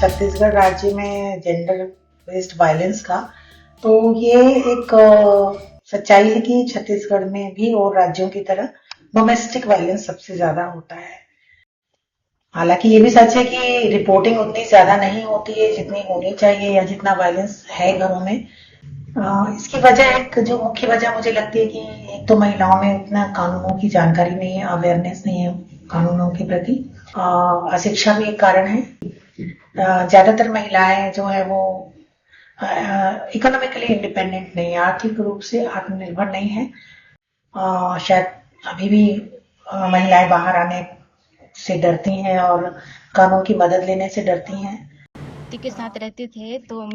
छत्तीसगढ़ राज्य में gender based violence का, तो ये एक सच्चाई है कि छत्तीसगढ़ में भी और राज्यों की तरह डोमेस्टिक वायलेंस सबसे ज्यादा होता है। हालांकि ये भी सच है कि रिपोर्टिंग उतनी ज्यादा नहीं होती है जितनी होनी चाहिए या जितना वायलेंस है घरों में। इसकी वजह, एक जो मुख्य वजह मुझे लगती है कि एक तो महिलाओं में उतना कानूनों की जानकारी नहीं है, अवेयरनेस नहीं है कानूनों के प्रति। अशिक्षा भी एक कारण है। ज्यादातर महिलाएं जो है वो इकोनॉमिकली इंडिपेंडेंट नहीं है, आर्थिक रूप से आत्मनिर्भर नहीं है। शायद अभी भी महिलाएं बाहर आने से डरती हैं और कानून की मदद लेने से डरती हैं। पति के साथ रहते थे तो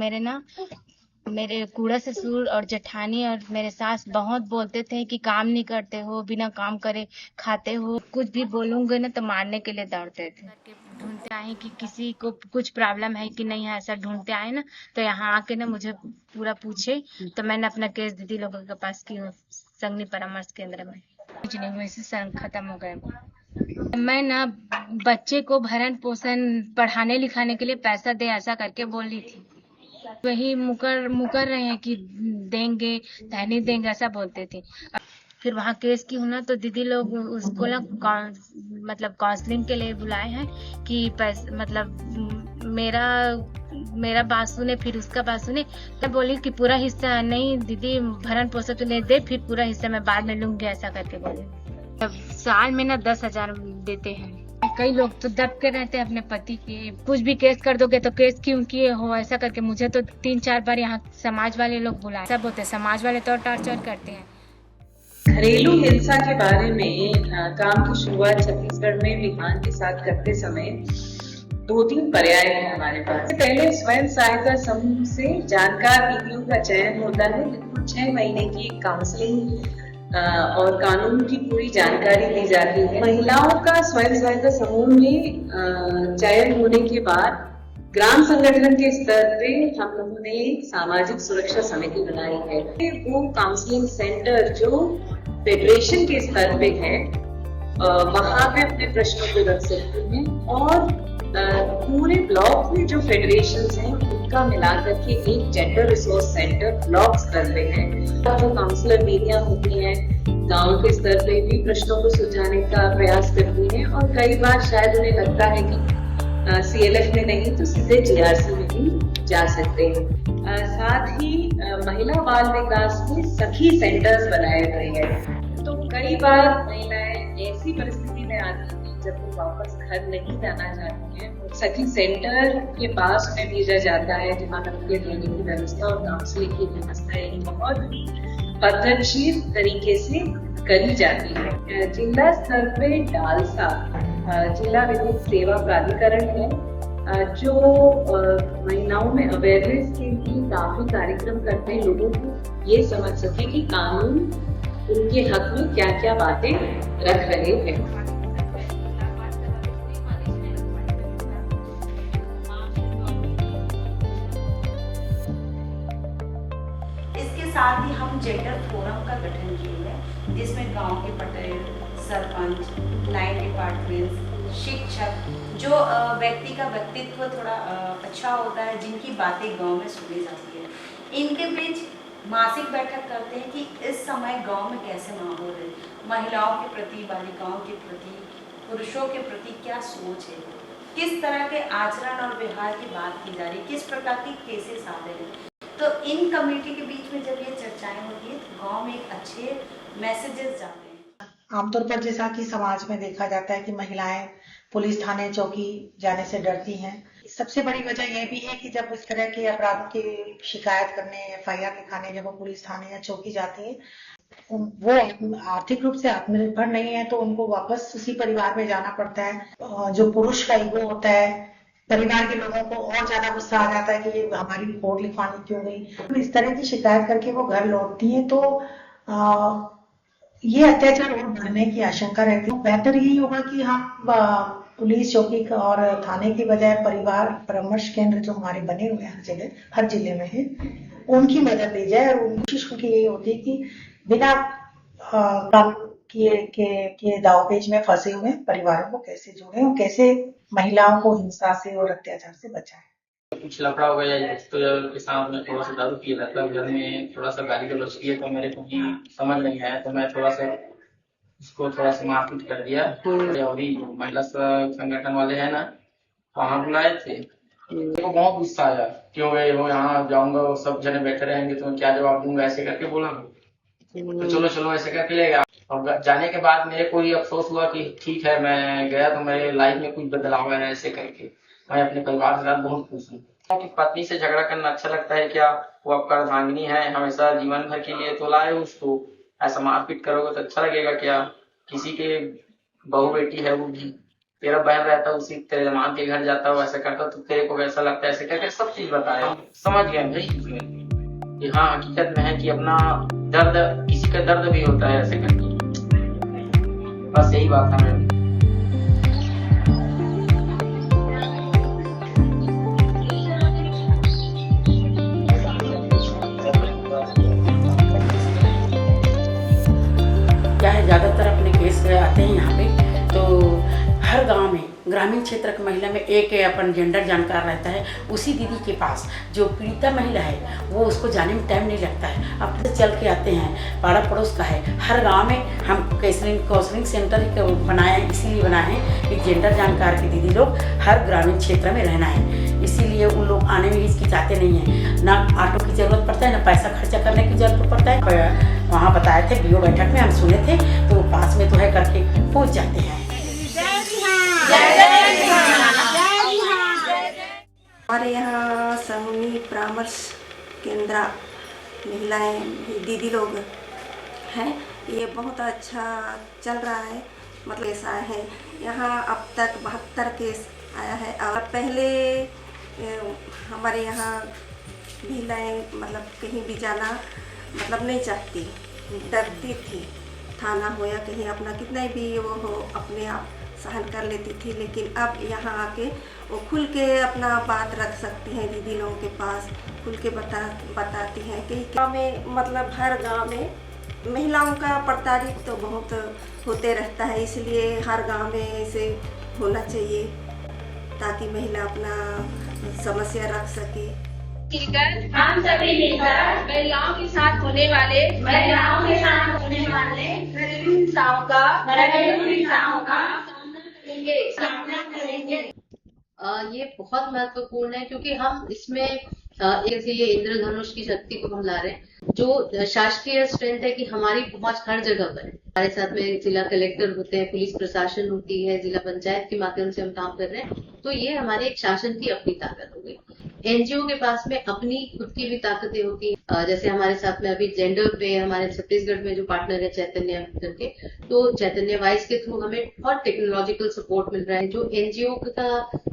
मेरे कूड़ा ससुर और जेठानी और मेरे सास बहुत बोलते थे कि काम नहीं करते हो, बिना काम करे खाते हो, कुछ भी बोलूंगे ना तो मारने के लिए दौड़ते थे। ढूंढते आए कि किसी को कुछ प्रॉब्लम है कि नहीं है, ऐसा ढूंढते आए ना तो यहाँ आके ना मुझे पूरा पूछे, तो मैंने अपना केस दीदी लोगों के पास की हूँ संघनी परामर्श केंद्र में। कुछ नहीं हुआ, इससे खत्म हो गए। मैं ना बच्चे को भरण पोषण पढ़ाने लिखाने के लिए पैसा दे ऐसा करके बोल रही थी, वही मुकर रहे हैं कि देंगे नहीं देंगे ऐसा बोलते थे। फिर वहाँ केस की हूँ ना तो दीदी लोग उसको ना मतलब काउंसलिंग के लिए बुलाए हैं कि मतलब मेरा बात सुने फिर उसका बात सुने। मैं बोली कि पूरा हिस्सा नहीं दीदी, भरण पोषण तो नहीं दे, फिर पूरा हिस्सा मैं बाद में लूंगी ऐसा करके बोले। साल में ना 10,000 देते हैं। कई लोग तो दब के रहते हैं अपने पति के, कुछ भी केस कर दोगे तो केस क्यों किए हो ऐसा करके। मुझे तो 3-4 बार यहाँ समाज वाले लोग बुलाए, सब होते समाज वाले तो टॉर्चर करते हैं। घरेलू हिंसा के बारे में काम की शुरुआत छत्तीसगढ़ में विधान के साथ करते समय 2-3 पर्याय है हमारे पास। पहले स्वयं सहायता समूह से जानकार दीदियों का चयन होता है, जिनको 6 महीने की काउंसलिंग और कानून की पूरी जानकारी दी जाती है। महिलाओं का स्वयं सहायता समूह में चयन होने के बाद ग्राम संगठन के स्तर पे हम लोगों ने सामाजिक सुरक्षा समिति बनाई है। वो काउंसलिंग सेंटर जो फेडरेशन के स्तर पे है वहां पे अपने प्रश्नों को रख सकते हैं, और पूरे ब्लॉक में जो फेडरेशन हैं उनका मिलाकर के एक जेंडर रिसोर्स सेंटर ब्लॉक स्तर पे है। जो काउंसलर दीदियां होती हैं गांव के स्तर पे भी प्रश्नों को सुलझाने का प्रयास करती हैं, और कई बार शायद उन्हें लगता है कि CLF में नहीं तो सीधे GRC में भी जा सकते हैं। साथ ही महिला बाल विकास में सखी सेंटर्स बनाए गए हैं। तो कई बार महिलाएं ऐसी परिस्थिति में आती हैं जब वो वापस घर नहीं जाना चाहती हैं, सखी सेंटर के पास उन्हें भेजा जाता है जहाँ उनके रहने की व्यवस्था और काउंसलिंग की व्यवस्था एक बहुत ही पद्धतिशील तरीके से करी जाती है। जिला स्तर पे डालसा जिला विधिक सेवा प्राधिकरण है जो महिलाओं में अवेयरनेस के लिए काफी कार्यक्रम करते हैं, लोगों को ये समझ सके कि कानून उनके हक में क्या क्या बातें रख रहे हैं। इसके साथ ही हम जेंडर फोरम का गठन किए हैं, जिसमें गांव के पटेल, सरपंच, लाइन डिपार्टमेंट्स, शिक्षक, जो व्यक्ति का व्यक्तित्व थोड़ा अच्छा होता है, जिनकी बातें गांव में सुनी जाती है, इनके बीच मासिक बैठक करते हैं कि इस समय गांव में कैसे माहौल है, महिलाओं के प्रति, बालिकाओं के प्रति, पुरुषों के प्रति क्या सोच है, किस तरह के आचरण और व्यवहार की बात की जा रही है, किस प्रकार के केसेस आ रहे हैं। तो इन कमेटी के बीच में जब ये चर्चाएं होती है तो गांव में एक अच्छे मैसेजेस जाते हैं। आमतौर पर जैसा कि समाज में देखा जाता है कि महिलाएं पुलिस थाने चौकी जाने से डरती हैं। सबसे बड़ी वजह यह भी है कि जब इस तरह के अपराधों की शिकायत करने, FIR लिखाने जब वो पुलिस थाने या चौकी जाती है, वो आर्थिक रूप से आत्मनिर्भर नहीं है तो उनको वापस उसी परिवार में जाना पड़ता है। जो पुरुष का ईगो होता है, परिवार के लोगों को और ज्यादा गुस्सा आ जाता है कि ये हमारी रिपोर्ट लिखवानी क्यों गई। तो इस तरह की शिकायत करके वो घर लौटती है तो ये अत्याचार और बढ़ने की आशंका रहती है। बेहतर यही होगा कि हम पुलिस चौकी और थाने की बजाय परिवार परामर्श केंद्र जो हमारे बने हुए हैं हर जिले में है, उनकी मदद ली जाए। और कोशिश उनकी यही होती है कि बिना कानून के दावपेच में फंसे हुए परिवारों को कैसे जोड़ें और कैसे महिलाओं को हिंसा से और अत्याचार से बचाएं। कुछ लफड़ा हो गया, या तो के साथ में थोड़ा सा दारू पिए रहता है, घर में थोड़ा सा गाली गलौज किए, तो मेरे को भी समझ नहीं आया, तो मैं थोड़ा सा उसको थोड़ा सा मारपीट कर दिया। और ही जो महिला संगठन वाले हैं ना, वहाँ बुलाए थे, मेरे को बहुत गुस्सा आया, क्यों गए हो यहाँ, जाऊंगा वो सब जने बैठे रहेंगे तो क्या जवाब दूंगा, ऐसे करके बोला। तो चलो चलो ऐसे करके ले गया। और जाने के बाद मेरे को ये अफसोस हुआ कि ठीक है मैं गया तो मेरे लाइफ में कुछ बदलाव है, ऐसे करके मैं अपने परिवार के साथ बहुत खुश हूँ। कि पत्नी से झगड़ा करना अच्छा लगता है क्या? वो आपका अर्धांगिनी है, हमेशा जीवन भर के लिए तो लाए उसको, ऐसा मारपीट करोगे तो अच्छा लगेगा क्या? किसी के बहू बेटी है, वो भी तेरा बहन रहता, उसी तेरे माँ के घर जाता हो, ऐसा करता तो तेरे को वैसा लगता है, ऐसे करके सब चीज बताया। समझ गए भाई कि हाँ हकीकत में है कि अपना दर्द, किसी का दर्द भी होता है ऐसे करके। बस यही बात है मेरी। क्या है, ज़्यादातर अपने केस आते हैं यहाँ पे, तो हर गांव में ग्रामीण क्षेत्र की महिला में एक अपन जेंडर जानकार रहता है। उसी दीदी के पास जो पीड़िता महिला है वो उसको जाने में टाइम नहीं लगता है, अब तो चल के आते हैं, पाड़ा पड़ोस का है। हर गांव में हम काउंसलिंग सेंटर बनाए हैं, इसीलिए बनाए हैं कि जेंडर जानकार की दीदी लोग हर ग्रामीण क्षेत्र में रहना है, इसीलिए उन लोग आने में हिचकिचाते नहीं हैं। ना ऑटो की ज़रूरत पड़ता है, ना पैसा खर्चा करने की ज़रूरत पड़ता है। वहाँ बताए थे बीओ बैठक में हम सुने थे, तो पास में तो है करके पहुँच जाते हैं। हमारे यहाँ समूह परामर्श केंद्र महिलाएं दीदी लोग हैं, ये बहुत अच्छा चल रहा है। मतलब ऐसा है यहाँ अब तक 72 केस आया है, और पहले हमारे यहाँ महिलाएं मतलब कहीं भी जाना मतलब नहीं चाहती, डरती थी, थाना हो या कहीं अपना कितना भी वो हो अपने आप सहन कर लेती थी। लेकिन अब यहाँ आके वो खुल के अपना बात रख सकती हैं, दीदी लोगों के पास खुल के बताती हैं कि गाँव में मतलब हर गांव में महिलाओं का प्रताड़ित तो बहुत होते रहता है, इसलिए हर गांव में ऐसे होना चाहिए ताकि महिला अपना समस्या रख सके। हम सभी मिलकर महिलाओं के साथ होने वाले घरेलू हिंसाओं का सामना करेंगे। ये बहुत महत्वपूर्ण है क्योंकि हम इसमें ये इंद्रधनुष की शक्ति को हम ला रहे हैं, जो शासकीय स्ट्रेंथ है कि हमारी पहुंच हर जगह पर है। हमारे साथ में जिला कलेक्टर होते हैं, पुलिस प्रशासन होती है, जिला पंचायत के माध्यम से हम काम कर रहे हैं, तो ये हमारे एक शासन की अपनी ताकत हो गई। एनजीओ के पास में अपनी खुद की भी ताकतें होती है। जैसे हमारे साथ में अभी जेंडर पे हमारे छत्तीसगढ़ में जो पार्टनर है चैतन्य करके, तो चैतन्य वाइस के थ्रू हमें बहुत टेक्नोलॉजिकल सपोर्ट मिल रहा है। जो एनजीओ का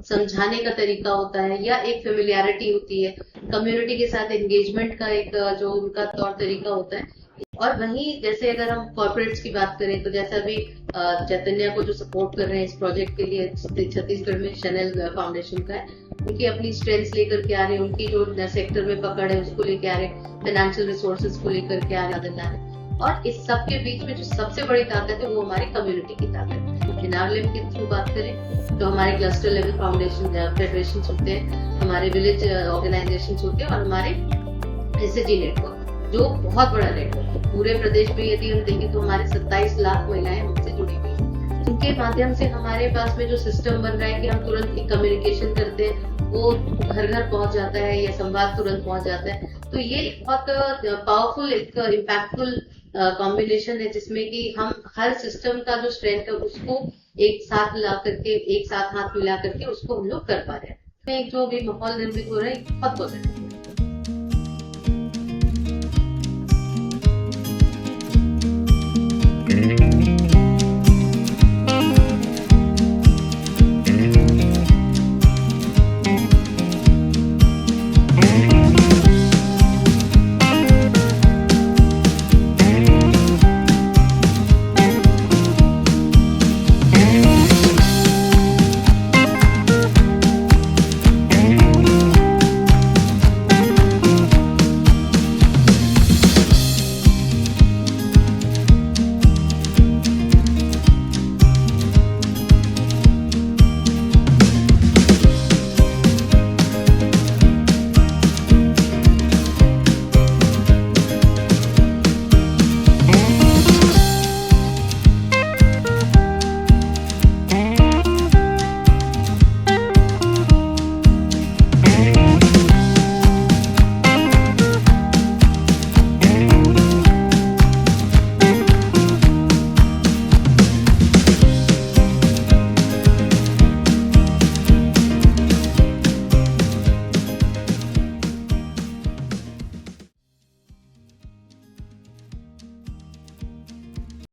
समझाने का तरीका होता है या एक फेमिलियरिटी होती है, कम्युनिटी के साथ एंगेजमेंट का एक जो उनका तौर तरीका होता है। और वहीं जैसे अगर हम कॉर्पोरेट्स की बात करें तो जैसे अभी चैतन्य को जो सपोर्ट कर रहे हैं इस प्रोजेक्ट के लिए छत्तीसगढ़ में शनेल फाउंडेशन का है, उनकी अपनी स्ट्रेंथ्स लेकर के आ रहे हैं, उनकी जो सेक्टर में पकड़ है उसको लेके आ रहे हैं, फाइनेंशियल रिसोर्सेज को लेकर के आ रहे हैं। और इस सब के बीच में जो सबसे बड़ी ताकत है वो हमारी कम्युनिटी की ताकत है। एनआरएलएम के थ्रू बात करें तो हमारे क्लस्टर लेवल फाउंडेशन फेडरेशन होते हैं, हमारे विलेज ऑर्गेनाइजेशन होते हैं, और हमारे एसएजी नेटवर्क जो बहुत बड़ा नेटवर्क है। पूरे प्रदेश में यदि हम देखें तो हमारे 27 लाख महिलाएं हमसे जुड़ी हुई हैं। उनके माध्यम से हमारे पास में जो सिस्टम बन रहा है कि हम तुरंत एक कम्युनिकेशन करते हैं, वो घर घर पहुंच जाता है या संवाद तुरंत पहुंच जाता है। तो ये बहुत पावरफुल एक इम्पैक्टफुल कॉम्बिनेशन है जिसमें कि हम हर सिस्टम का जो स्ट्रेंथ है उसको एक साथ ला करके, एक साथ हाथ मिला करके उसको हम लोग कर पा रहे हैं। जो भी माहौल निर्मित हो रहा है बहुत पॉजिटिव है।